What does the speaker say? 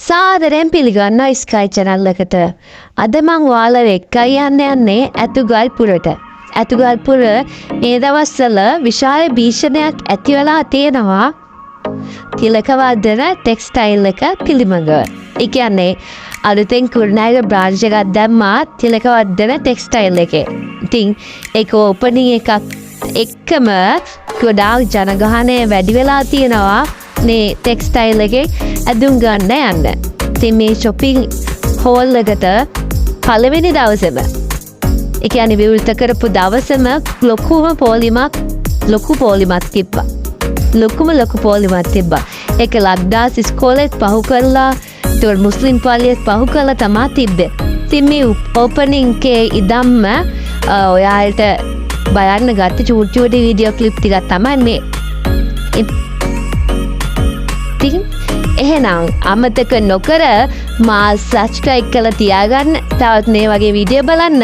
සාදරයෙන් පිළිගන්නවා sky channel එකට. අද මං ඔයාලව එක්කයි යන්නේ ඇතුගල්පුරට. ඇතුගල්පුර මේ දවස්වල විශාල භීෂණයක් ඇති වෙලා තියෙනවා තිලකවර්ධන ටෙක්ස්ටයිල් එක පිළිබඳව. ඒ කියන්නේ අලුතෙන් කුරුණෑගල බ්‍රාන්ච් එකක් දැම්මා තිලකවර්ධන ටෙක්ස්ටයිල් එකේ. ඉතින් ඒක ඕපනින් එකක් එක්කම ගොඩාක් ජනගහනය වැඩි වෙලා තියෙනවා මේ ටෙක්ස්ටයිල් එකේ ඇඳුම් ගන්න යන්න. ඉතින් මේ shopping hall එකට පළවෙනි දවසේම ඒ කියන්නේ විවෘත කරපු දවසේම ලොකු පොලිමක් තිබ්බා. ලොකු පොලිමක් තිබ්බා. ඒක ලක්දාස් ඉස්කෝලේත් පහු කරලා ඒතකොට මුස්ලිම් පාලියත් පහු කරලා තමයි තිබ්බේ. ඉතින් මේ ඕපනින් එකේ ඉදම්ම ඔයාලට බලන්න ගත්ත චූටි වීඩියෝ ක්ලිප් ටිකක් තමයි මේ. ඉතින් එහෙනම් අමතක නොකර මා සබ්ස්ක්‍රයිබ් කරලා තියාගන්න. තවත් මේ වගේ වීඩියෝ බලන්න.